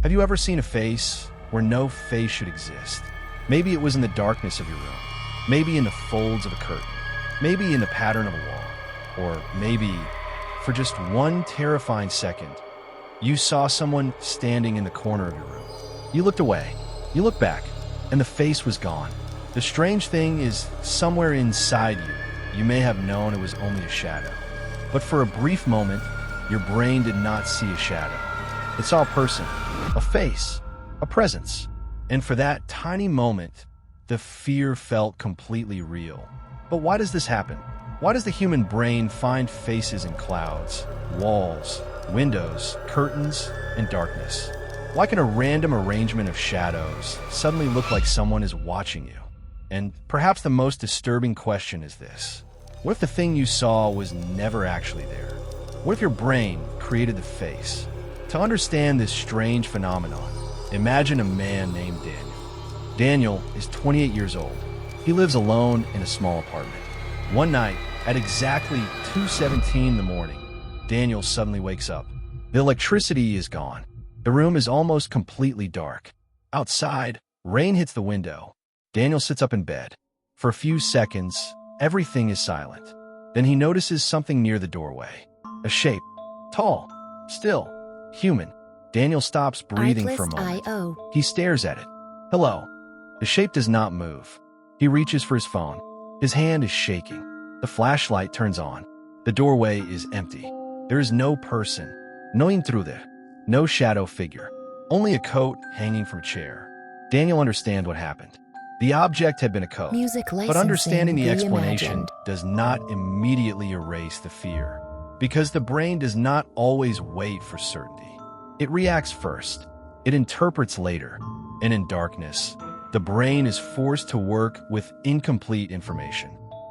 Have you ever seen a face where no face should exist? Maybe it was in the darkness of your room, maybe in the folds of a curtain, maybe in the pattern of a wall, or maybe, for just one terrifying second, you saw someone standing in the corner of your room. You looked away, you looked back, and the face was gone. The strange thing is, somewhere inside you, you may have known it was only a shadow. But for a brief moment, your brain did not see a shadow. It saw a person, a face, a presence. And for that tiny moment, the fear felt completely real. But why does this happen? Why does the human brain find faces in clouds, walls, windows, curtains, and darkness? Why can a random arrangement of shadows suddenly look like someone is watching you? And perhaps the most disturbing question is this. What if the thing you saw was never actually there? What if your brain created the face? To understand this strange phenomenon, imagine a man named Daniel. Daniel is 28 years old. He lives alone in a small apartment. One night, at exactly 2:17 in the morning, Daniel suddenly wakes up. The electricity is gone. The room is almost completely dark. Outside, rain hits the window. Daniel sits up in bed. For a few seconds, everything is silent. Then he notices something near the doorway. A shape. Tall. Still. Human. Daniel stops breathing for a moment. He stares at it. Hello. The shape does not move. He reaches for his phone. His hand is shaking. The flashlight turns on. The doorway is empty. There is no person. No intruder. No shadow figure. Only a coat hanging from a chair. Daniel understands what happened. The object had been a coat. But understanding the explanation does not immediately erase the fear. Because the brain does not always wait for certainty. It reacts first. It interprets later. And in darkness, the brain is forced to work with incomplete information.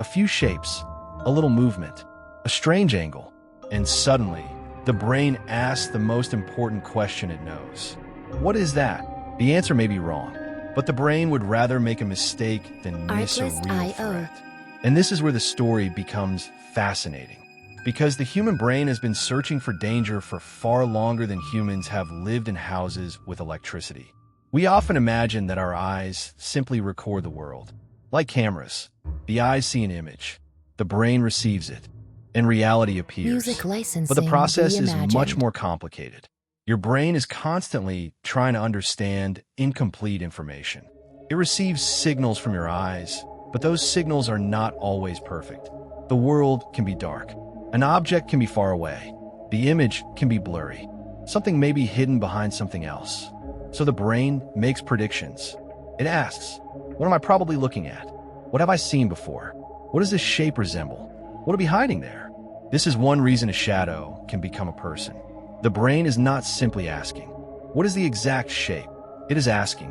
A few shapes, a little movement, a strange angle, and suddenly, the brain asks the most important question it knows. What is that? The answer may be wrong, but the brain would rather make a mistake than miss a real threat. And this is where the story becomes fascinating. Because the human brain has been searching for danger for far longer than humans have lived in houses with electricity. We often imagine that our eyes simply record the world. Like cameras, the eyes see an image, the brain receives it, and reality appears. But the process is much more complicated. Your brain is constantly trying to understand incomplete information. It receives signals from your eyes, but those signals are not always perfect. The world can be dark. An object can be far away. The image can be blurry. Something may be hidden behind something else. So the brain makes predictions. It asks, what am I probably looking at? What have I seen before? What does this shape resemble? What will be hiding there? This is one reason a shadow can become a person. The brain is not simply asking, what is the exact shape? It is asking,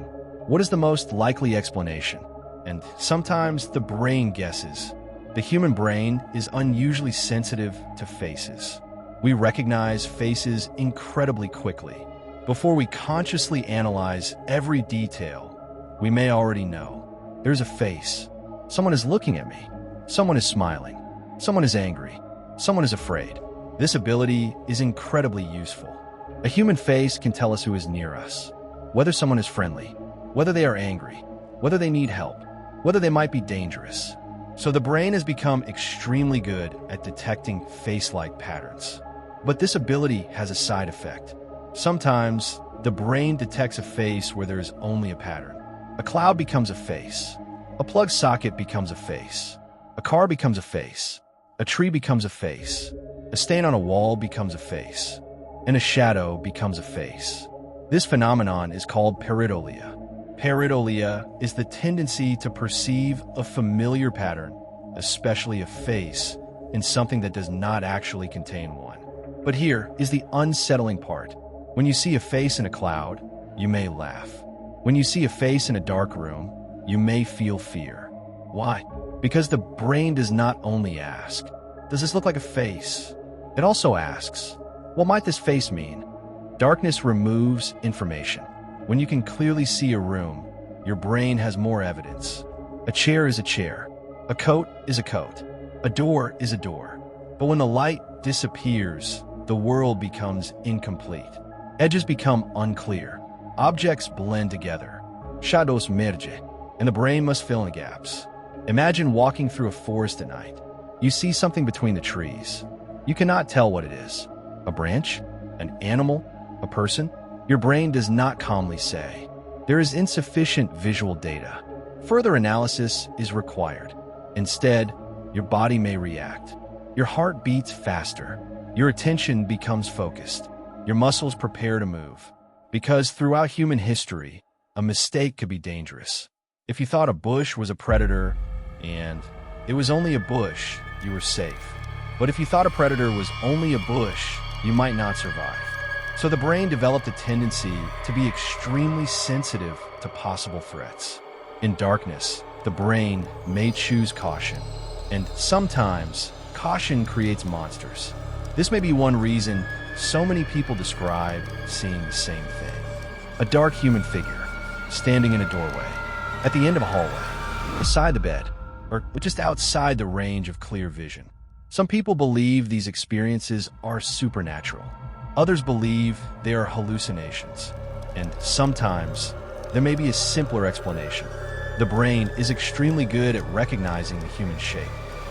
what is the most likely explanation? And sometimes the brain guesses. The human brain is unusually sensitive to faces. We recognize faces incredibly quickly. Before we consciously analyze every detail, we may already know. There's a face. Someone is looking at me. Someone is smiling. Someone is angry. Someone is afraid. This ability is incredibly useful. A human face can tell us who is near us, whether someone is friendly, whether they are angry, whether they need help, whether they might be dangerous. So the brain has become extremely good at detecting face-like patterns. But this ability has a side effect. Sometimes, the brain detects a face where there is only a pattern. A cloud becomes a face. A plug socket becomes a face. A car becomes a face. A tree becomes a face. A stain on a wall becomes a face. And a shadow becomes a face. This phenomenon is called pareidolia. Pareidolia is the tendency to perceive a familiar pattern, especially a face, in something that does not actually contain one. But here is the unsettling part. When you see a face in a cloud, you may laugh. When you see a face in a dark room, you may feel fear. Why? Because the brain does not only ask, does this look like a face? It also asks, what might this face mean? Darkness removes information. When you can clearly see a room, your brain has more evidence. A chair is a chair. A coat is a coat. A door is a door. But when the light disappears, the world becomes incomplete. Edges become unclear. Objects blend together. Shadows merge, and the brain must fill in the gaps. Imagine walking through a forest at night. You see something between the trees. You cannot tell what it is. A branch? An animal? A person? Your brain does not calmly say. There is insufficient visual data. Further analysis is required. Instead, your body may react. Your heart beats faster. Your attention becomes focused. Your muscles prepare to move. Because throughout human history, a mistake could be dangerous. If you thought a bush was a predator and it was only a bush, you were safe. But if you thought a predator was only a bush, you might not survive. So the brain developed a tendency to be extremely sensitive to possible threats. In darkness, the brain may choose caution, and sometimes caution creates monsters. This may be one reason so many people describe seeing the same thing. A dark human figure, standing in a doorway, at the end of a hallway, beside the bed, or just outside the range of clear vision. Some people believe these experiences are supernatural. Others believe they are hallucinations. And sometimes, there may be a simpler explanation. The brain is extremely good at recognizing the human shape.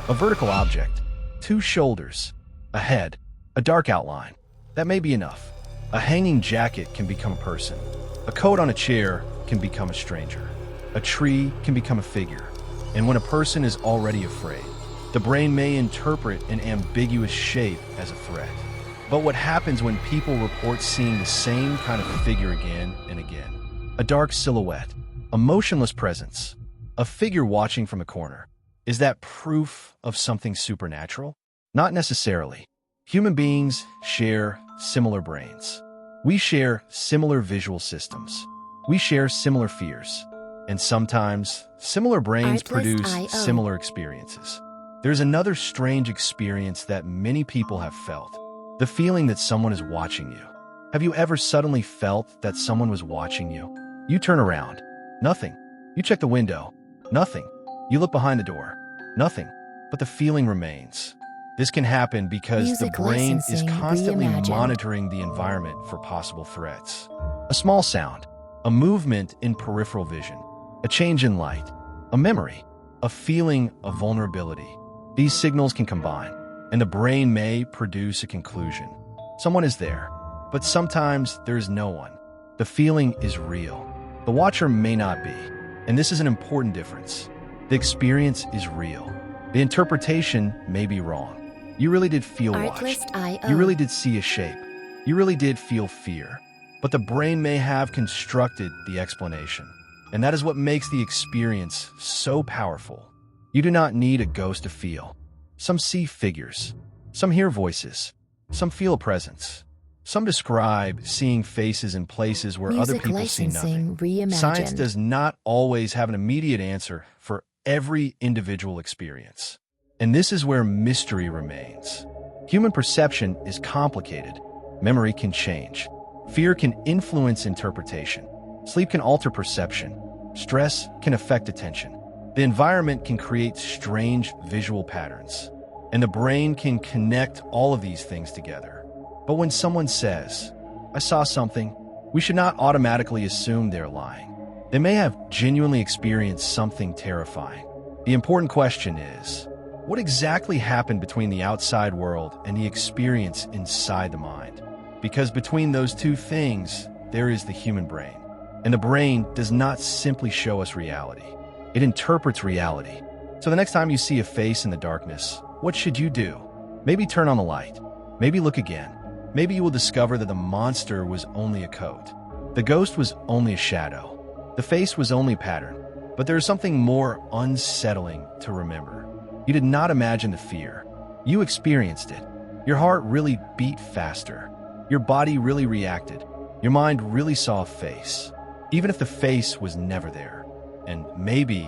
A vertical object, two shoulders, a head, a dark outline. That may be enough. A hanging jacket can become a person. A coat on a chair can become a stranger. A tree can become a figure. And when a person is already afraid, the brain may interpret an ambiguous shape as a threat. But what happens when people report seeing the same kind of figure again and again? A dark silhouette, a motionless presence, a figure watching from a corner. Is that proof of something supernatural? Not necessarily. Human beings share similar brains. We share similar visual systems. We share similar fears. And sometimes, similar brains produce similar experiences. There's another strange experience that many people have felt. The feeling that someone is watching you. Have you ever suddenly felt that someone was watching you? You turn around. Nothing. You check the window. Nothing. You look behind the door. Nothing. But the feeling remains. This can happen because the brain is constantly monitoring the environment for possible threats. A small sound, a movement in peripheral vision, a change in light, a memory, a feeling of vulnerability. These signals can combine, and the brain may produce a conclusion. Someone is there, but sometimes there is no one. The feeling is real. The watcher may not be, and this is an important difference. The experience is real. The interpretation may be wrong. You really did feel watched. You really did see a shape. You really did feel fear. But the brain may have constructed the explanation. And that is what makes the experience so powerful. You do not need a ghost to feel. Some see figures. Some hear voices. Some feel a presence. Some describe seeing faces in places where other people see nothing. Science does not always have an immediate answer for every individual experience. And this is where mystery remains. Human perception is complicated. Memory can change. Fear can influence interpretation. Sleep can alter perception. Stress can affect attention. The environment can create strange visual patterns. And the brain can connect all of these things together. But when someone says, "I saw something," we should not automatically assume they're lying. They may have genuinely experienced something terrifying. The important question is, what exactly happened between the outside world and the experience inside the mind? Because between those two things, there is the human brain. And the brain does not simply show us reality. It interprets reality. So the next time you see a face in the darkness, what should you do? Maybe turn on the light. Maybe look again. Maybe you will discover that the monster was only a coat. The ghost was only a shadow. The face was only a pattern. But there is something more unsettling to remember. You did not imagine the fear. You experienced it. Your heart really beat faster. Your body really reacted. Your mind really saw a face, even if the face was never there. And maybe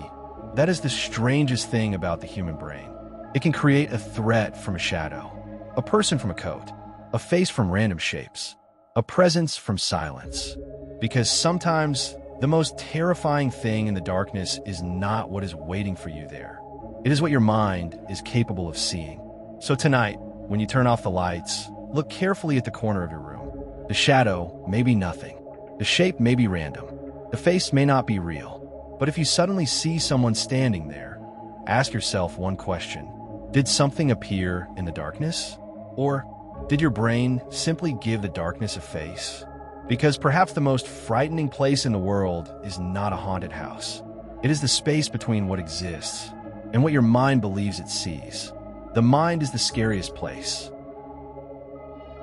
that is the strangest thing about the human brain. It can create a threat from a shadow, a person from a coat, a face from random shapes, a presence from silence. Because sometimes the most terrifying thing in the darkness is not what is waiting for you there. It is what your mind is capable of seeing. So tonight, when you turn off the lights, look carefully at the corner of your room. The shadow may be nothing. The shape may be random. The face may not be real. But if you suddenly see someone standing there, ask yourself one question. Did something appear in the darkness? Or did your brain simply give the darkness a face? Because perhaps the most frightening place in the world is not a haunted house. It is the space between what exists and what your mind believes it sees. The mind is the scariest place.